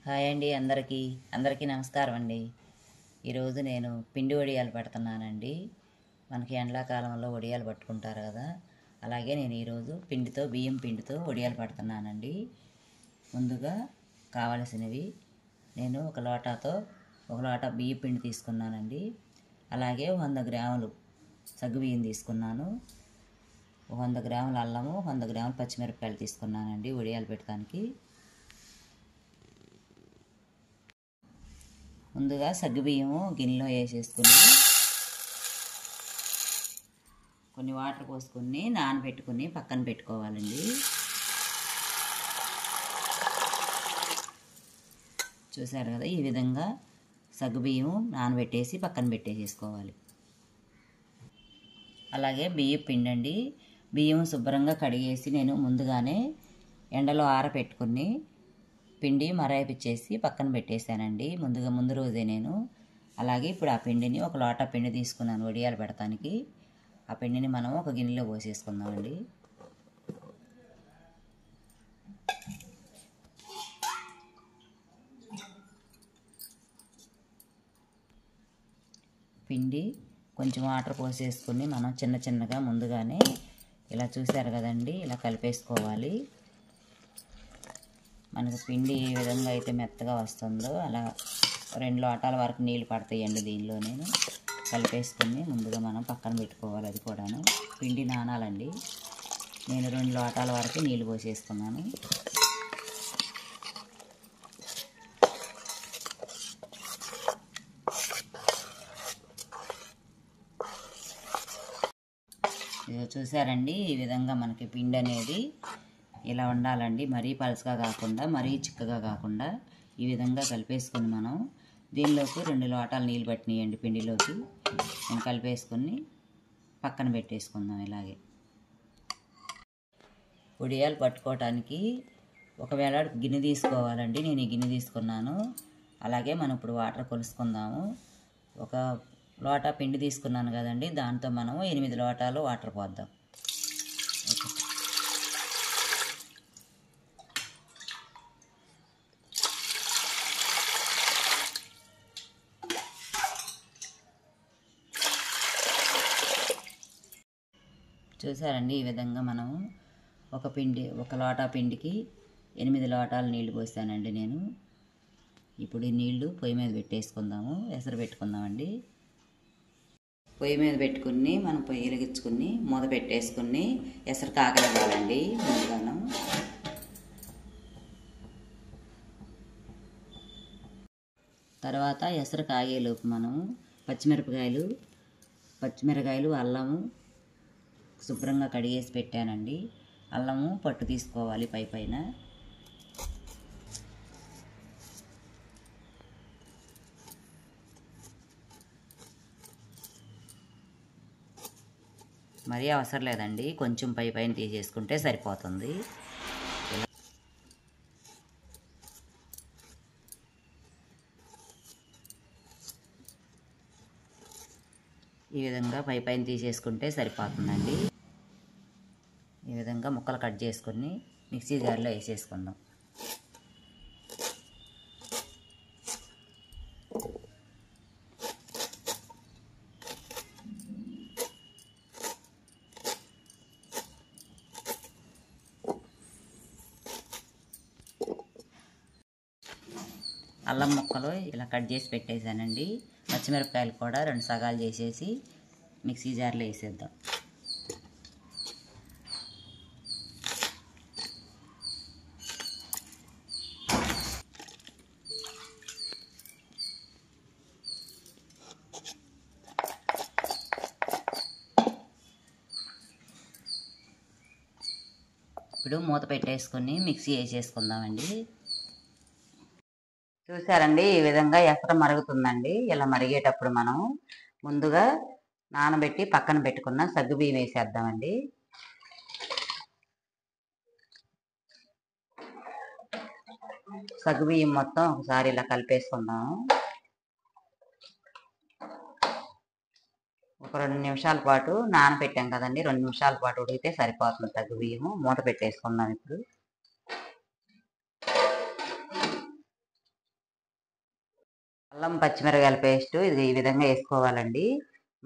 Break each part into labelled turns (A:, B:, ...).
A: Hi అండి అందరికీ నమస్కారం అండి. ఈరోజు నేను పిండి వడియాలు పెడుతున్నానండి. మనకి ఎండాకాలంలో వడియాలు పట్టుకుంటారు కదా, అలాగే నేను ఈరోజు బియ్యం పిండితో వడియాలు పెడుతున్నానండి. ముందుగా కావలసినవి నేను ఒక లోటా బియ్యం పిండి తీసుకున్నానండి. అలాగే 100 గ్రాములు సగ్గుబియ్యం తీసుకున్నాను. 100 గ్రాముల అల్లము, 100 గ్రాముల పచ్చిమిరపకాయలు తీసుకున్నానండి వడియాలు పెట్టడానికి. ముందుగా సగ్గుబియ్యము గిన్నెలో వేసేసుకుని కొన్ని వాటర్ పోసుకుని నానబెట్టుకుని పక్కన పెట్టుకోవాలండి. చూసారు కదా, ఈ విధంగా సగ్గుబియ్యం నానబెట్టేసి పక్కన పెట్టేసుకోవాలి. అలాగే బియ్యం పిండి అండి, బియ్యం శుభ్రంగా కడిగేసి నేను ముందుగానే ఎండలో ఆరబెట్టుకుని పిండి మరాయిపిచ్చేసి పక్కన పెట్టేశానండి ముందు రోజే నేను. అలాగే ఇప్పుడు ఆ పిండిని ఒక లోటా పిండి తీసుకున్నాను వడియాలు పెడతానికి. ఆ పిండిని మనం ఒక గిన్నెలో పోసేసుకుందామండి. పిండి కొంచెం వాటర్ పోసేసుకుని మనం చిన్నగా ముందుగానే ఇలా చూసారు కదండి, ఇలా కలిపేసుకోవాలి. మనకు పిండి ఏ విధంగా అయితే మెత్తగా వస్తుందో అలా 2 లోటాల వరకు నీళ్ళు పడతాయండి దీనిలో. నేను కలిపేసుకుని ముందుగా మనం పక్కన పెట్టుకోవాలి. అది కూడాను పిండి నానాలండి. నేను 2 లోటాల వరకు నీళ్ళు పోసేసుకున్నాను. చూసారండి, ఈ విధంగా మనకి పిండి అనేది ఇలా ఉండాలండి. మరీ పలుచగా కాకుండా మరీ చిక్కగా కాకుండా ఈ విధంగా కలిపేసుకొని మనం దీనిలోకి 2 లోటాలు నీళ్ళు పట్టినాయండి పిండిలోకి. నేను కలిపేసుకొని పక్కన పెట్టేసుకుందాం. ఇలాగే వడియాలు పట్టుకోవటానికి ఒకవేళ గిన్నె తీసుకోవాలండి. నేను ఈ గిన్నె తీసుకున్నాను. అలాగే మనం ఇప్పుడు వాటర్ కొలుసుకుందాము. ఒక లోటా పిండి తీసుకున్నాను కదండి, దాంతో మనం 8 లోటాలు వాటర్ పోద్దాం. చూసారండి, ఈ విధంగా మనం ఒక లోటా పిండికి 8 లోటాలు నీళ్లు పోసానండి నేను. ఇప్పుడు ఈ నీళ్లు పొయ్యి మీద పెట్టేసుకుందాము. ఎసరు పెట్టుకుందామండి. పొయ్యి మీద పెట్టుకుని మనం పొయ్యి వెలిగించుకుని మూత పెట్టేసుకుని ఎసరు కాగనివ్వాలండి ముందుగాను. తర్వాత ఎసరు కాగేలోపు మనం పచ్చిమిరకాయలు అల్లము శుభ్రంగా కడిగేసి పెట్టానండి. అల్లము పట్టు తీసుకోవాలి పైన. మరీ అవసరం లేదండి, కొంచెం పైన తీసేసుకుంటే సరిపోతుంది. ఈ విధంగా పైన తీసేసుకుంటే సరిపోతుందండి. ఈ విధంగా ముక్కలు కట్ చేసుకుని మిక్సీ జార్లో వేసేసుకుందాం. అల్లం ముక్కలు ఇలా కట్ చేసి పెట్టేశానండి. పచ్చిమిరపకాయలు కూడా 2 సగాలు చేసేసి మిక్సీ జార్లో వేసేద్దాం. ఇప్పుడు మూత పెట్టేసుకొని మిక్సీ వేసేసుకుందామండి. చూసారండి, ఈ విధంగా ఎసరు మరుగుతుందండి. ఇలా మరిగేటప్పుడు మనం ముందుగా నానబెట్టి పక్కన పెట్టుకున్న సగ్గుబియ్యం వేసేద్దామండి. సగ్గుబియ్యం మొత్తం ఒకసారి ఇలా కలిపేసుకుందాము. ఒక 2 నిమిషాల పాటు నానబెట్టాం కదండి, 2 నిమిషాల పాటు ఉడికితే సరిపోతుంది సగ్గుబియ్యము. మూత పెట్టేసుకుందాం ఇప్పుడు. అల్లం పచ్చిమిరపకాయల పేస్ట్ ఇది ఈ విధంగా వేసుకోవాలండి.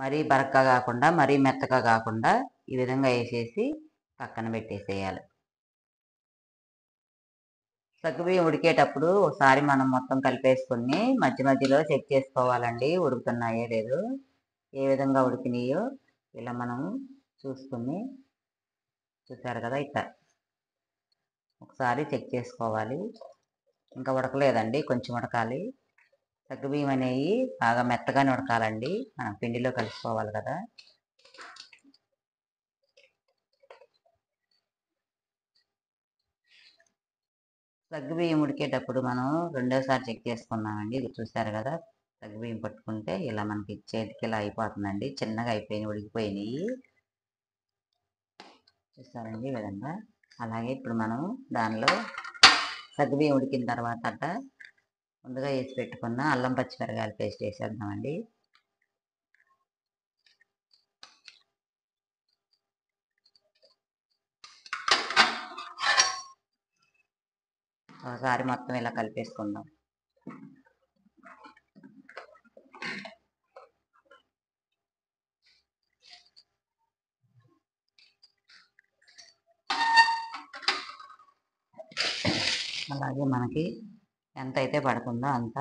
A: మరీ బరకగా కాకుండా మరీ మెత్తగా కాకుండా ఈ విధంగా వేసేసి పక్కన పెట్టేసేయాలి. సగ్గుబియ్యం ఉడికేటప్పుడు ఒకసారి మనం మొత్తం కలిపేసుకుని మధ్య మధ్యలో చెక్ చేసుకోవాలండి, ఉడుకుతున్నాయో లేదో. ఏ విధంగా ఉడికినాయో ఇలా మనం చూసుకుని, చూసారు కదా, ఇట్లా ఒకసారి చెక్ చేసుకోవాలి. ఇంకా ఉడకలేదండి, కొంచెం ఉడకాలి. సగ్గుబియ్యం అనేవి బాగా మెత్తగానే ఉడకాలండి, మనం పిండిలో కలుసుకోవాలి కదా. సగ్గుబియ్యం ఉడికేటప్పుడు మనం రెండోసారి చెక్ చేసుకున్నామండి. ఇది చూసారు కదా, సగ్గుబియ్యం పట్టుకుంటే ఇలా మనకి చేతికి ఇలా అయిపోతుందండి, చిన్నగా అయిపోయినాయి, ఉడికిపోయినాయి. చూసారండి ఈ విధంగా. అలాగే ఇప్పుడు మనం దానిలో సగ్గుబియ్యం ఉడికిన తర్వాత ముందుగా వేసి పెట్టుకున్న అల్లం పచ్చిమిరపకాయల పేస్ట్ వేసేద్దామండి. ఒకసారి మొత్తం ఇలా కలిపేసుకుందాం. అలాగే మనకి ఎంత అయితే పడుతుందో అంత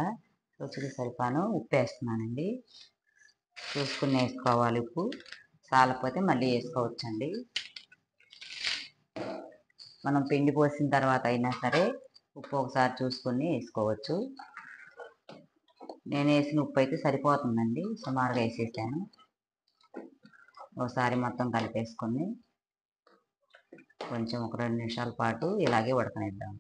A: రుచికి సరిపాను ఉప్పు వేస్తున్నానండి. చూసుకుని వేసుకోవాలి. ఉప్పు చాలకపోతే మళ్ళీ వేసుకోవచ్చండి. మనం పిండి పోసిన తర్వాత అయినా సరే ఉప్పు ఒకసారి చూసుకొని వేసుకోవచ్చు. నేను వేసిన ఉప్పు అయితే సరిపోతుందండి, సుమారుగా వేసేసాను. ఒకసారి మొత్తం కలిపేసుకొని కొంచెం ఒక 2 నిమిషాల పాటు ఇలాగే ఉడకనిద్దాం.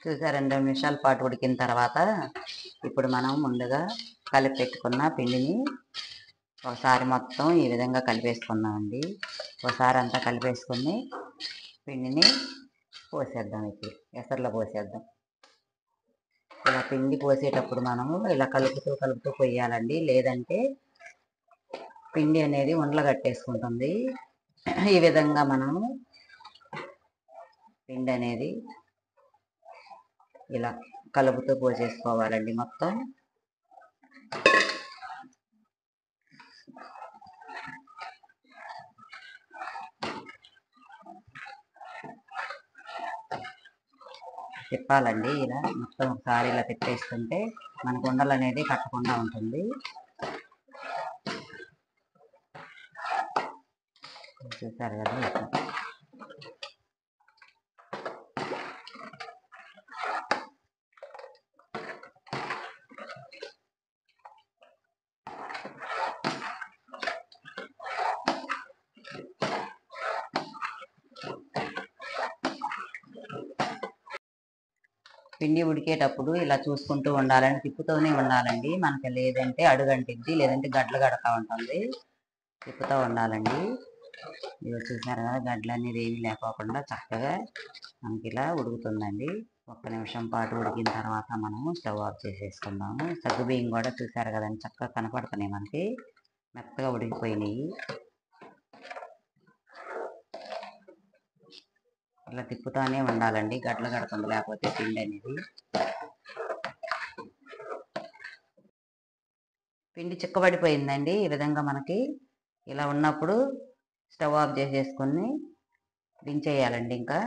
A: చూసారు, 2 నిమిషాల పాటు ఉడికిన తర్వాత ఇప్పుడు మనం ముందుగా కలిపి పెట్టుకున్న పిండిని ఒకసారి మొత్తం ఈ విధంగా కలిపేసుకున్నామండి. ఒకసారి అంతా కలిపేసుకుని పిండిని పోసేద్దాం. ఇప్పుడు ఎసర్లో పోసేద్దాం. ఇలా పిండి పోసేటప్పుడు మనము ఇలా కలుపుతూ పోయాలండి, లేదంటే పిండి అనేది ఉండలు కట్టేసుకుంటుంది. ఈ విధంగా మనము పిండి అనేది ఇలా కలుపుతూ పోసేసుకోవాలండి మొత్తం. తిప్పాలండి ఇలా మొత్తం. ఒకసారి ఇలా తిప్పేసుకుంటే మనకు ఉండలు అనేది కట్టకుండా ఉంటుంది. చూసారు కదా. పిండి ఉడికేటప్పుడు ఇలా చూసుకుంటూ ఉండాలని, తిప్పుతూనే ఉండాలండి. మనకి లేదంటే అడుగంటిద్ది, లేదంటే గడ్డలు కడతా ఉంటుంది. తిప్పుతూ ఉండాలండి. ఇవి చూసారు కదా, గడ్డలు అనేది ఏమీ లేకోకుండా చక్కగా మనకి ఇలా ఉడుకుతుందండి. 1 నిమిషం పాటు ఉడికిన తర్వాత మనము స్టవ్ ఆఫ్ చేసేసుకుందాము. సగ్గుబియ్యం కూడా చూసారు కదండి, చక్కగా కనపడుతున్నాయి, మనకి మెత్తగా ఉడికిపోయినాయి. ఇలా తిప్పుతానే ఉండాలండి, గడ్డలు కడుతుంది లేకపోతే పిండి అనేది. పిండి చిక్కబడిపోయిందండి. ఈ విధంగా మనకి ఇలా ఉన్నప్పుడు స్టవ్ ఆఫ్ చేసేసుకొని దించేయాలండి. ఇంకా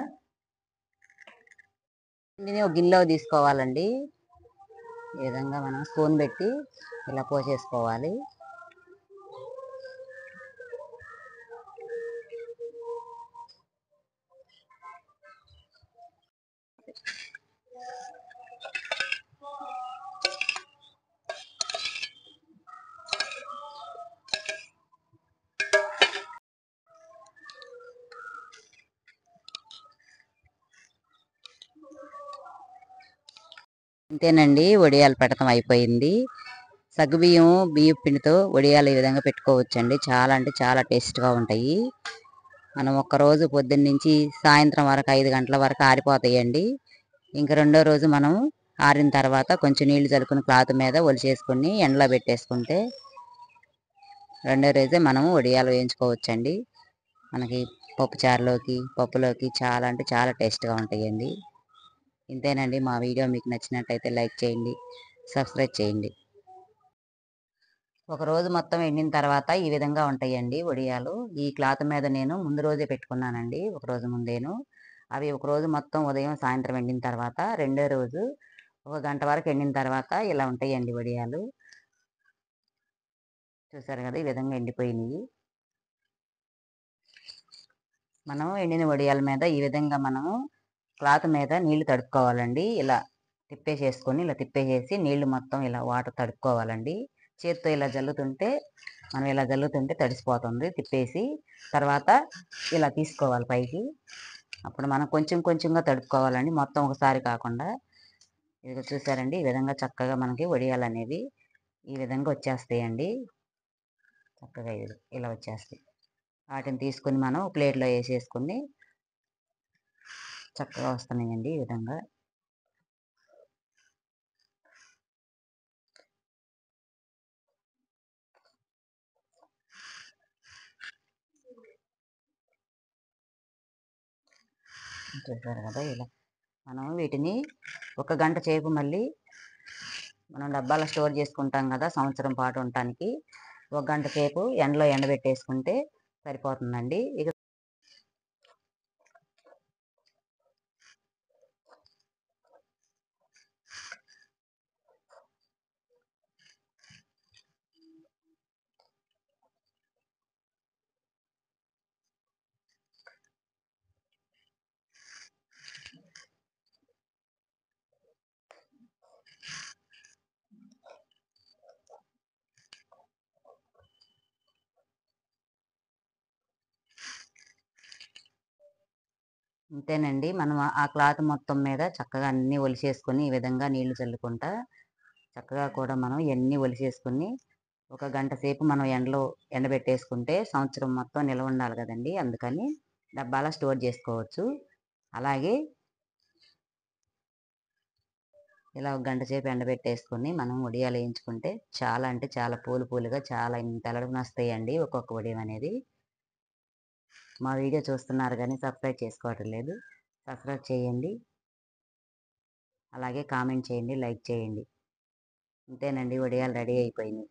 A: పిండిని ఒక గిన్నెలో తీసుకోవాలండి. ఈ విధంగా మనం స్పూన్ పెట్టి ఇలా పోసేసుకోవాలి. అంతేనండి, వడియాలు పెడతాం అయిపోయింది. సగ్గుబియ్యం బియ్యం పిండితో వడియాలు ఈ విధంగా పెట్టుకోవచ్చండి. చాలా అంటే చాలా టేస్ట్గా ఉంటాయి. మనం ఒక్కరోజు పొద్దున్న నుంచి సాయంత్రం వరకు 5 గంటల వరకు ఆరిపోతాయండి. ఇంక రెండో రోజు మనం ఆరిన తర్వాత కొంచెం నీళ్లు చల్లుకుని క్లాత్ మీద ఒలిచేసుకుని ఎండలో పెట్టేసుకుంటే రెండో రోజే మనం వడియాలు వేయించుకోవచ్చండి. మనకి పప్పుచారులోకి పప్పులోకి చాలా అంటే చాలా టేస్ట్గా ఉంటాయండి. ఇంతేనండి. మా వీడియో మీకు నచ్చినట్టయితే లైక్ చేయండి, సబ్స్క్రైబ్ చేయండి. ఒక రోజు మొత్తం ఎండిన తర్వాత ఈ విధంగా ఉంటాయండి వడియాలు. ఈ క్లాత్ మీద నేను ముందు రోజే పెట్టుకున్నానండి, ఒక రోజు ముందేను. అవి ఒక రోజు మొత్తం ఉదయం సాయంత్రం ఎండిన తర్వాత రెండో రోజు ఒక గంట వరకు ఎండిన తర్వాత ఇలా ఉంటాయండి వడియాలు. చూసారు కదా, ఈ విధంగా ఎండిపోయినాయి. మనం ఎండిన వడియాల మీద ఈ విధంగా మనము క్లాత్ మీద నీళ్లు తడుపుకోవాలండి. ఇలా తిప్పేసేసి నీళ్లు మొత్తం ఇలా వాటర్ తడుపుకోవాలండి. చేత్తో ఇలా జల్లుతుంటే మనం ఇలా జల్లుతుంటే తడిసిపోతుంది. తిప్పేసి తర్వాత ఇలా తీసుకోవాలి పైకి. అప్పుడు మనం కొంచెం కొంచెంగా తడుపుకోవాలండి, మొత్తం ఒకసారి కాకుండా. ఇది చూసారండి, ఈ విధంగా చక్కగా మనకి వడియాలు అనేవి ఈ విధంగా వచ్చేస్తాయండి. చక్కగా ఇలా వచ్చేస్తాయి. వాటిని తీసుకుని మనం ప్లేట్లో వేసేసుకుని చక్కగా వస్తున్నాయండి ఈ విధంగా. చూసారు కదా, ఇలా మనం వీటిని ఒక గంట సేపు మళ్ళీ మనం డబ్బాలో స్టోర్ చేసుకుంటాం కదా సంవత్సరం పాటు ఉండటానికి. ఒక గంట సేపు ఎండలో ఎండబెట్టేసుకుంటే సరిపోతుందండి. ఇక అంతేనండి. మనం ఆ క్లాత్ మొత్తం మీద చక్కగా అన్నీ ఒలిసేసుకొని ఈ విధంగా నీళ్లు చల్లుకుంటా చక్కగా కూడా మనం ఇవన్నీ ఒలిసేసుకుని ఒక గంట సేపు మనం ఎండలో ఎండబెట్టేసుకుంటే సంవత్సరం మొత్తం నిల్వ ఉండాలి కదండి. అందుకని డబ్బాలో స్టోర్ చేసుకోవచ్చు. అలాగే ఇలా ఒక గంట సేపు ఎండబెట్టేసుకొని మనం వడియాలు వేయించుకుంటే చాలా అంటే చాలా పూలు పూలుగా చాలా ఇంతెలడుగున వస్తాయండి ఒక్కొక్క వడియం అనేది. మా వీడియో చూస్తున్నారు కానీ సబ్స్క్రైబ్ చేసుకోవటం లేదు. సబ్స్క్రైబ్ చేయండి, అలాగే కామెంట్ చేయండి, లైక్ చేయండి. అంతేనండి, వడియాలు రెడీ అయిపోయినాయి.